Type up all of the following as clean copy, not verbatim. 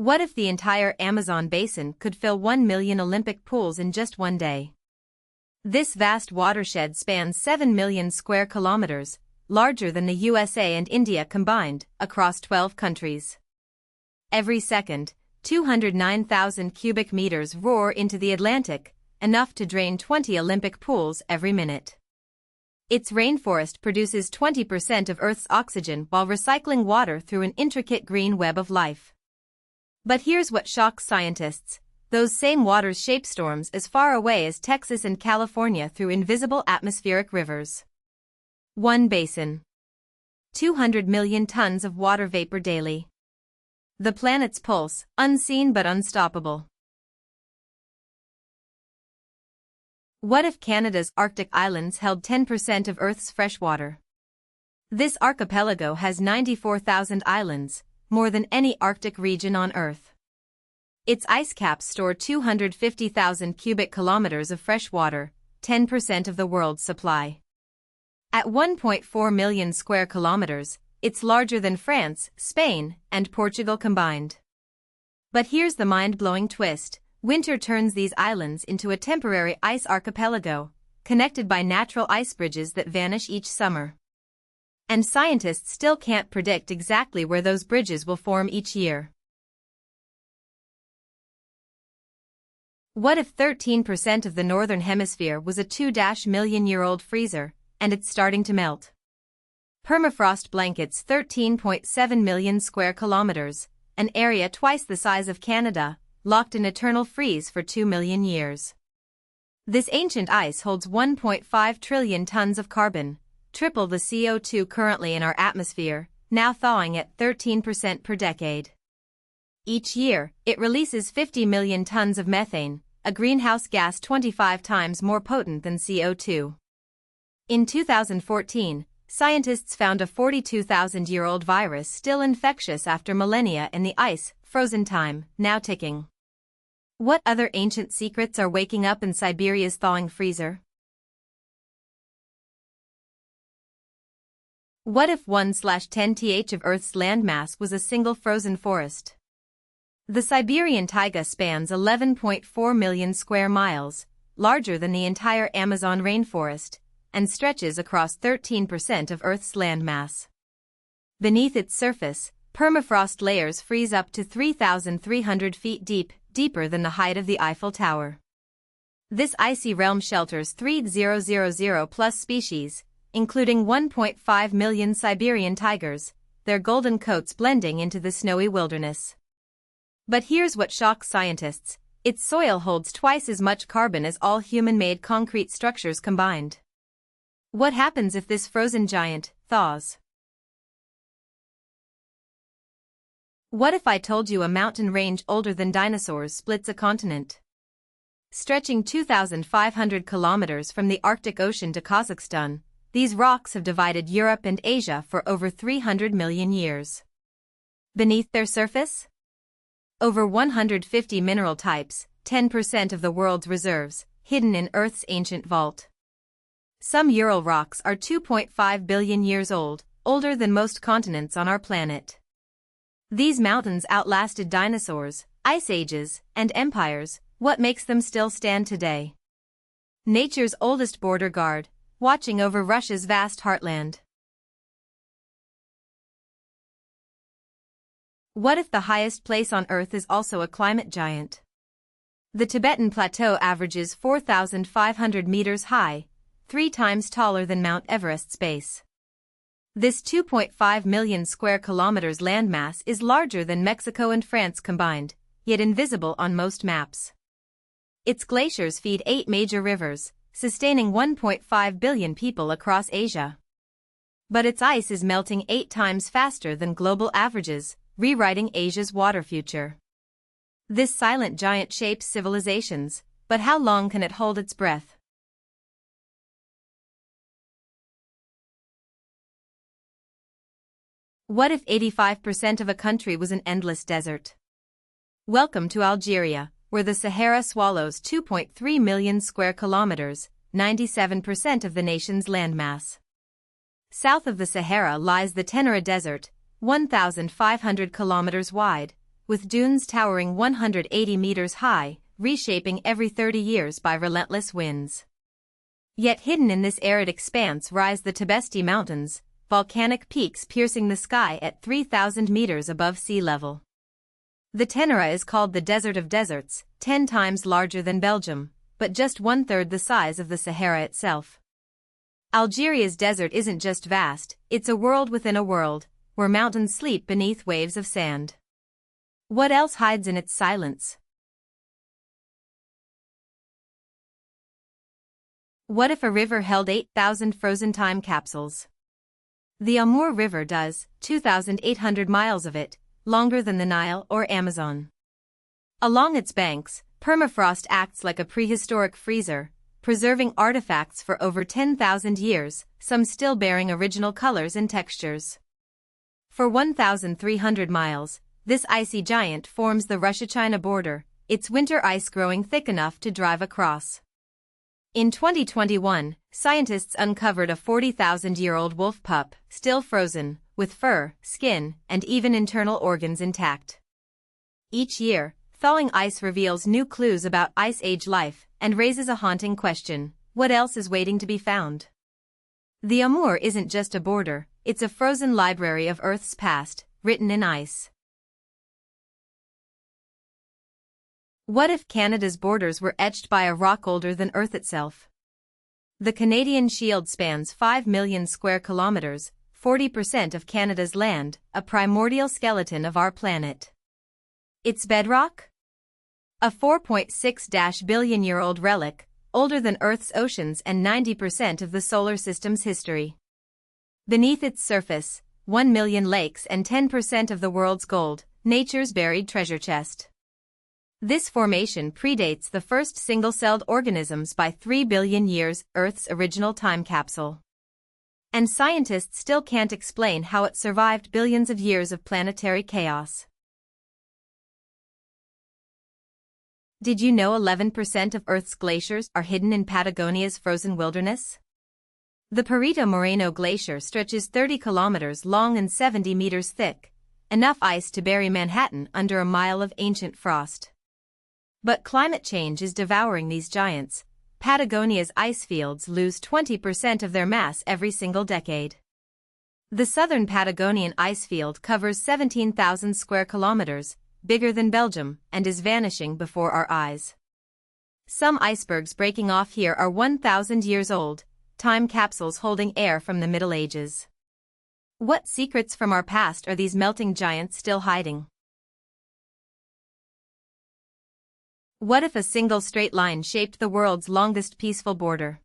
What if the entire Amazon basin could fill 1 million Olympic pools in just one day? This vast watershed spans 7 million square kilometers, larger than the USA and India combined, across 12 countries. Every second, 209,000 cubic meters roar into the Atlantic, enough to drain 20 Olympic pools every minute. Its rainforest produces 20% of Earth's oxygen while recycling water through an intricate green web of life. But here's what shocks scientists: those same waters shape storms as far away as Texas and California through invisible atmospheric rivers. One basin. 200 million tons of water vapor daily. The planet's pulse, unseen but unstoppable. What if Canada's Arctic islands held 10% of Earth's fresh water? This archipelago has 94,000 islands, more than any Arctic region on Earth. Its ice caps store 250,000 cubic kilometers of fresh water, 10% of the world's supply. At 1.4 million square kilometers, it's larger than France, Spain, and Portugal combined. But here's the mind-blowing twist: winter turns these islands into a temporary ice archipelago, connected by natural ice bridges that vanish each summer. And scientists still can't predict exactly where those bridges will form each year. What if 13% of the northern hemisphere was a 2-million-year-old freezer, and it's starting to melt? Permafrost blankets 13.7 million square kilometers, an area twice the size of Canada, locked in eternal freeze for 2 million years. This ancient ice holds 1.5 trillion tons of carbon, triple the CO2 currently in our atmosphere, now thawing at 13% per decade. Each year, it releases 50 million tons of methane, a greenhouse gas 25 times more potent than CO2. In 2014, scientists found a 42,000-year-old virus still infectious after millennia in the ice, frozen time, now ticking. What other ancient secrets are waking up in Siberia's thawing freezer? What if 1/10th of Earth's landmass was a single frozen forest? The Siberian Taiga spans 11.4 million square miles, larger than the entire Amazon rainforest, and stretches across 13% of Earth's landmass. Beneath its surface, permafrost layers freeze up to 3,300 feet deep, deeper than the height of the Eiffel Tower. This icy realm shelters 3,000+ species, including 1.5 million Siberian tigers, their golden coats blending into the snowy wilderness. But here's what shocks scientists: its soil holds twice as much carbon as all human-made concrete structures combined. What happens if this frozen giant thaws? What if I told you a mountain range older than dinosaurs splits a continent? Stretching 2,500 kilometers from the Arctic Ocean to Kazakhstan, these rocks have divided Europe and Asia for over 300 million years. Beneath their surface? Over 150 mineral types, 10% of the world's reserves, hidden in Earth's ancient vault. Some Ural rocks are 2.5 billion years old, older than most continents on our planet. These mountains outlasted dinosaurs, ice ages, and empires. What makes them still stand today? Nature's oldest border guard, watching over Russia's vast heartland. What if the highest place on Earth is also a climate giant? The Tibetan Plateau averages 4,500 meters high, 3 times taller than Mount Everest's base. This 2.5 million square kilometers landmass is larger than Mexico and France combined, yet invisible on most maps. Its glaciers feed 8 major rivers, sustaining 1.5 billion people across Asia. But its ice is melting 8 times faster than global averages, rewriting Asia's water future. This silent giant shapes civilizations, but how long can it hold its breath? What if 85% of a country was an endless desert? Welcome to Algeria, where the Sahara swallows 2.3 million square kilometers, 97% of the nation's landmass. South of the Sahara lies the Tenera Desert, 1,500 kilometers wide, with dunes towering 180 meters high, reshaping every 30 years by relentless winds. Yet hidden in this arid expanse rise the Tibetan Mountains, volcanic peaks piercing the sky at 3,000 meters above sea level. The Tenera is called the Desert of Deserts, 10 times larger than Belgium, but just 1/3 the size of the Sahara itself. Algeria's desert isn't just vast, it's a world within a world, where mountains sleep beneath waves of sand. What else hides in its silence? What if a river held 8,000 frozen time capsules? The Amur River does, 2,800 miles of it, longer than the Nile or Amazon. Along its banks, permafrost acts like a prehistoric freezer, preserving artifacts for over 10,000 years, some still bearing original colors and textures. For 1,300 miles, this icy giant forms the Russia-China border, its winter ice growing thick enough to drive across. In 2021, scientists uncovered a 40,000-year-old wolf pup, still frozen, with fur, skin, and even internal organs intact. Each year, thawing ice reveals new clues about Ice Age life and raises a haunting question: what else is waiting to be found? The Amur isn't just a border, it's a frozen library of Earth's past, written in ice. What if Canada's borders were etched by a rock older than Earth itself? The Canadian Shield spans 5 million square kilometers, 40% of Canada's land, a primordial skeleton of our planet. Its bedrock? A 4.6 billion-year-old relic, older than Earth's oceans and 90% of the solar system's history. Beneath its surface, 1 million lakes and 10% of the world's gold, nature's buried treasure chest. This formation predates the first single-celled organisms by 3 billion years, Earth's original time capsule. And scientists still can't explain how it survived billions of years of planetary chaos. Did you know 11% of Earth's glaciers are hidden in Patagonia's frozen wilderness? The Perito Moreno Glacier stretches 30 kilometers long and 70 meters thick, enough ice to bury Manhattan under a mile of ancient frost. But climate change is devouring these giants. Patagonia's ice fields lose 20% of their mass every single decade. The southern Patagonian ice field covers 17,000 square kilometers, bigger than Belgium, and is vanishing before our eyes. Some icebergs breaking off here are 1,000 years old, time capsules holding air from the Middle Ages. What secrets from our past are these melting giants still hiding? What if a single straight line shaped the world's longest peaceful border?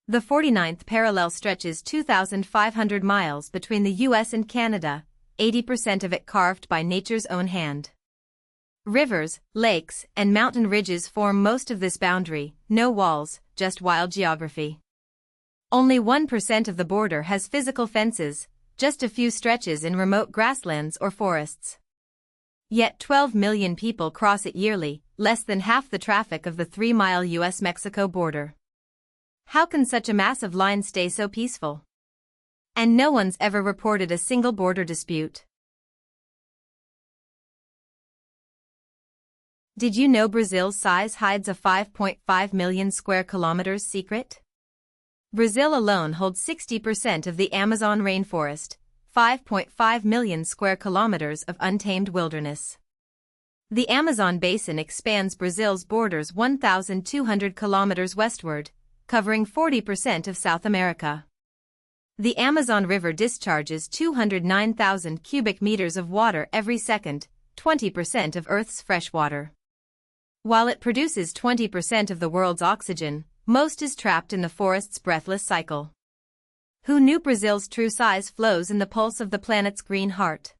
The 49th parallel stretches 2,500 miles between the US and Canada, 80% of it carved by nature's own hand. Rivers, lakes, and mountain ridges form most of this boundary, no walls, just wild geography. Only 1% of the border has physical fences, just a few stretches in remote grasslands or forests. Yet 12 million people cross it yearly, less than half the traffic of the 3-mile US-Mexico border. How can such a massive line stay so peaceful? And no one's ever reported a single border dispute. Did you know Brazil's size hides a 5.5 million square kilometers secret? Brazil alone holds 60% of the Amazon rainforest, 5.5 million square kilometers of untamed wilderness. The Amazon basin expands Brazil's borders 1,200 kilometers westward, covering 40% of South America. The Amazon River discharges 209,000 cubic meters of water every second, 20% of Earth's fresh water. While it produces 20% of the world's oxygen, most is trapped in the forest's breathless cycle. Who knew Brazil's true size flows in the pulse of the planet's green heart?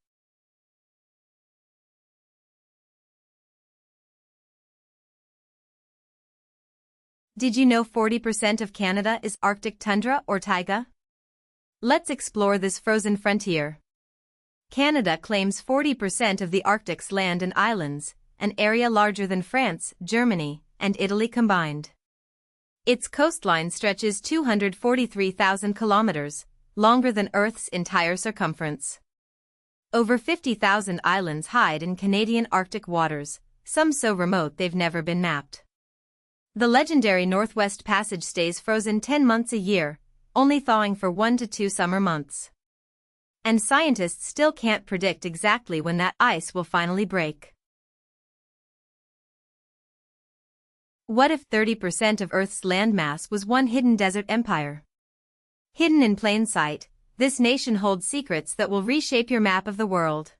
Did you know 40% of Canada is Arctic tundra or taiga? Let's explore this frozen frontier. Canada claims 40% of the Arctic's land and islands, an area larger than France, Germany, and Italy combined. Its coastline stretches 243,000 kilometers, longer than Earth's entire circumference. Over 50,000 islands hide in Canadian Arctic waters, some so remote they've never been mapped. The legendary Northwest Passage stays frozen 10 months a year, only thawing for 1 to 2 summer months. And scientists still can't predict exactly when that ice will finally break. What if 30% of Earth's landmass was one hidden desert empire? Hidden in plain sight, this nation holds secrets that will reshape your map of the world.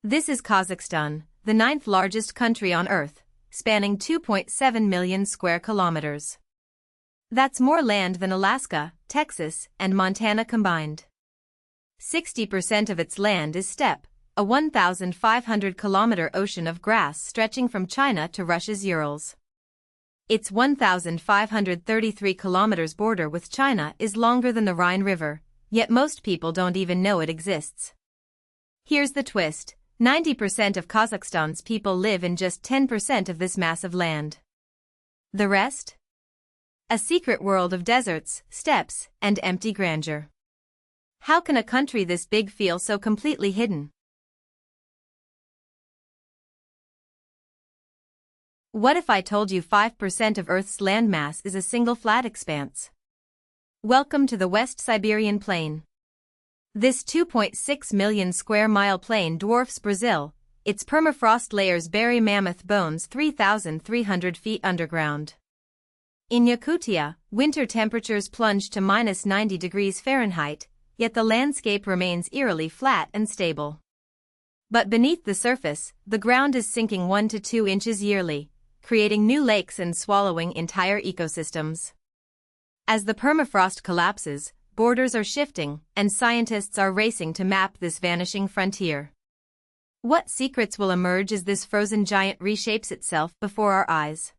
This is Kazakhstan, the 9th largest country on Earth, spanning 2.7 million square kilometers. That's more land than Alaska, Texas, and Montana combined. 60% of its land is steppe, a 1,500-kilometer ocean of grass stretching from China to Russia's Urals. Its 1,533 kilometers border with China is longer than the Rhine River, yet most people don't even know it exists. Here's the twist: 90% of Kazakhstan's people live in just 10% of this massive land. The rest? A secret world of deserts, steppes, and empty grandeur. How can a country this big feel so completely hidden? What if I told you 5% of Earth's landmass is a single flat expanse? Welcome to the West Siberian Plain. This 2.6 million square mile plain dwarfs Brazil. Its permafrost layers bury mammoth bones 3,300 feet underground. In Yakutia, winter temperatures plunge to minus 90 degrees Fahrenheit, yet the landscape remains eerily flat and stable. But beneath the surface, the ground is sinking 1 to 2 inches yearly, creating new lakes and swallowing entire ecosystems. As the permafrost collapses, borders are shifting, and scientists are racing to map this vanishing frontier. What secrets will emerge as this frozen giant reshapes itself before our eyes?